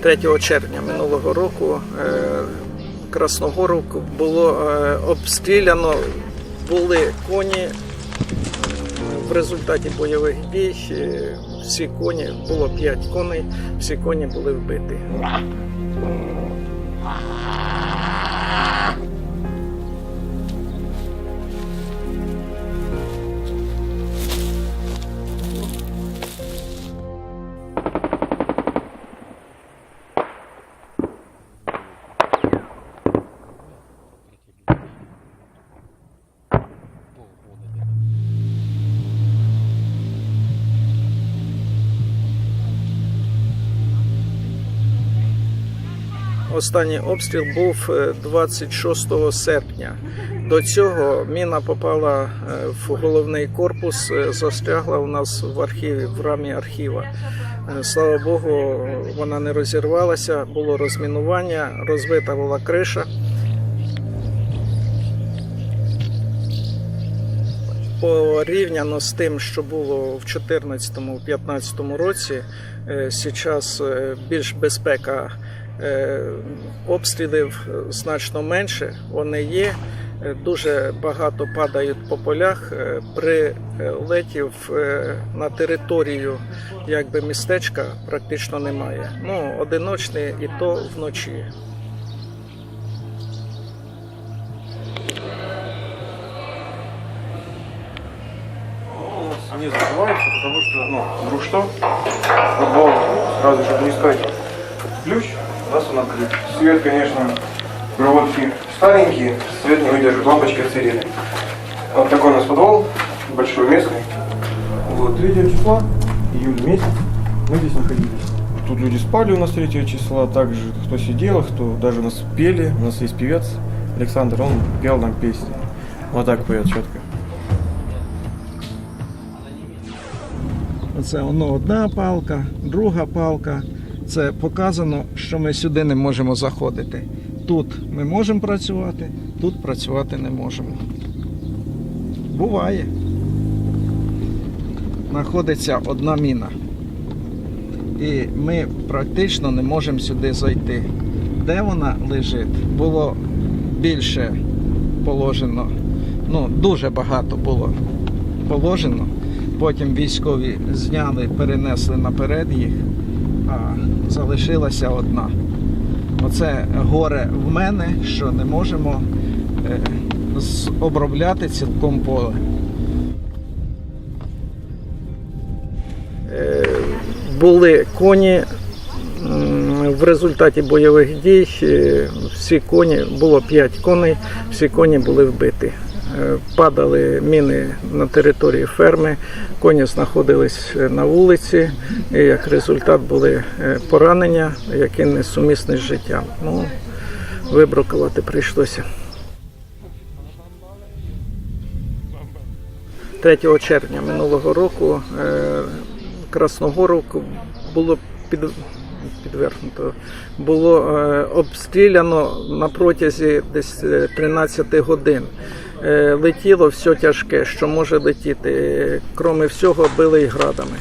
3 червня минулого року Красногорівку було обстріляно, були коні. В результаті бойових дій всі коні, було 5 коней, всі коні були вбиті. Останній обстріл був 26 серпня. До цього міна попала в головний корпус, застрягла у нас в архіві, в рамі архіва. Слава Богу, вона не розірвалася, було розмінування, розбита була криша. Порівняно з тим, що було в 2014-2015 році, зараз більш безпека обстрілів значно менше, вони є, дуже багато падають по полях, прильотів на територію містечка практично немає. Одиночні і то вночі. Не закрывается, потому что, вдруг что, футбол, сразу, чтобы не искать ключ, у нас он открыт. Свет, конечно, проводки старенькие, свет не выдержит, лампочки отсырели. Вот такой у нас подвал, большой, местный. Вот 3 числа, июль месяц, мы здесь находились. Тут люди спали у нас 3 числа, также кто сидел, кто даже у нас пели, у нас есть певец Александр, он пел нам песни. Вот так поет четко. Це одна палка, друга палка. Це показано, що ми сюди не можемо заходити. Тут ми можемо працювати, тут працювати не можемо. Буває. Знаходиться одна міна. І ми практично не можемо сюди зайти. Де вона лежить? Було більше положено, дуже багато було положено. Потім військові зняли, перенесли наперед їх, а залишилася одна. Оце горе в мене, що не можемо обробляти цілком поле. Були коні, в результаті бойових дій всі коні, було 5 коней, всі коні були вбиті. Падали міни на території ферми, коні знаходились на вулиці, і як результат були поранення, які несумісні з життям. Вибрукувати прийшлося. 3 червня минулого року Красногорівку було було обстріляно на протязі десь 13 годин. Летіло все тяжке, що може летіти. Крім всього, били і градами.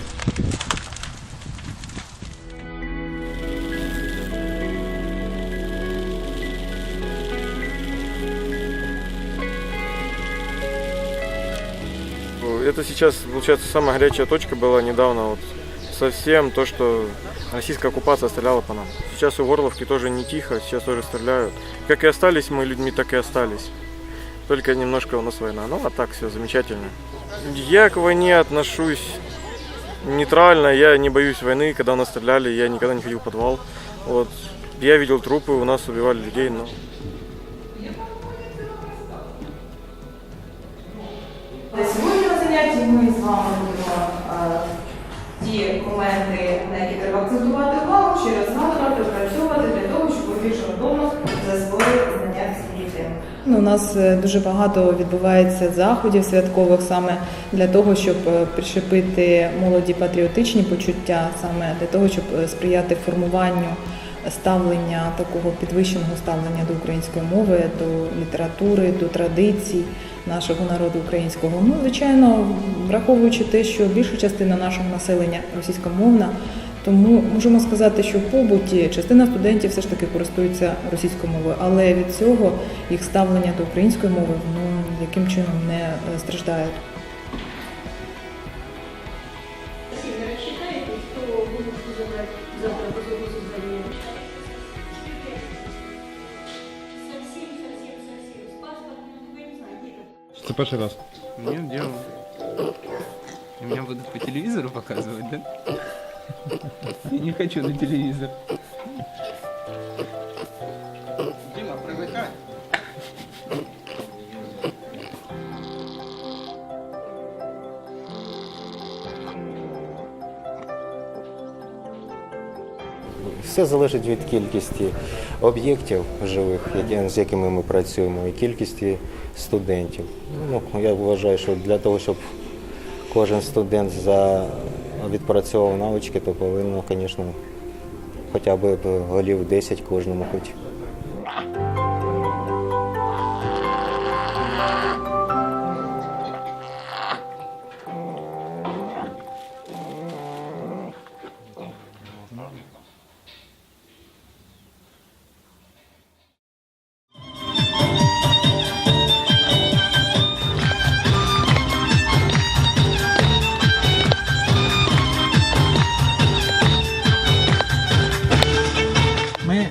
Это сейчас, получается, самая горячая точка была недавно, совсем то, что российская оккупация стреляла по нам. Сейчас у Горловки тоже не тихо, сейчас тоже стреляют. Как и остались мы людьми, так и остались. Только немножко у нас война. А так все замечательно. Я к войне отношусь нейтрально, я не боюсь войны. Когда у нас стреляли, я никогда не ходил в подвал. Я видел трупы, у нас убивали людей, но... Сьогодні на занятті ми з вами будемо ті моменти, на які треба акцентувати увагу, ще раз згадувати, опрацьовувати для того, щоб більше вдома засвоїти знання цієї теми. У нас дуже багато відбувається заходів святкових саме для того, щоб прищепити молоді патріотичні почуття, саме для того, щоб сприяти формуванню ставлення, такого підвищеного ставлення до української мови, до літератури, до традицій нашого народу українського. Звичайно, враховуючи те, що більша частина нашого населення російськомовна, Тому можемо сказати, що в побуті частина студентів все ж таки користуються російською мовою, але від цього їх ставлення до української мови яким чином не страждає. Сильно рассчитаете, что будете забрать завтра после государения? Совсем. С паспортом, вы не знаете. Это первый раз. Нет, делал. И меня будут по телевизору показывать, да? Я не хочу на телевизор. Дима, привыкай. Все залежить від кількості об'єктів живих, з якими ми працюємо, і кількості студентів. Я вважаю, що для того, щоб кожен студент відпрацьовував навички, то повинно, звісно, хоча б голів 10 кожному хоч. Ми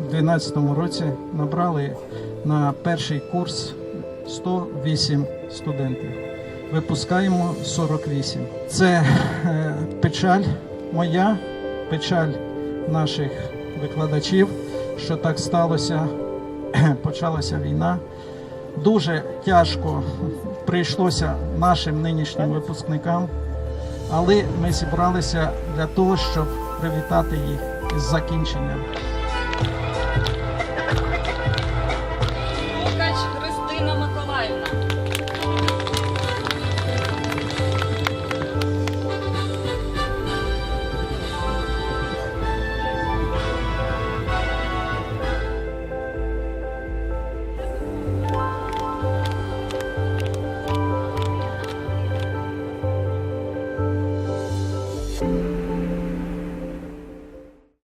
у 2012 році набрали на перший курс 108 студентів. Випускаємо 48. Це печаль моя, печаль наших викладачів, що так сталося, почалася війна. Дуже тяжко прийшлося нашим нинішнім випускникам, але ми зібралися для того, щоб привітати їх із закінченням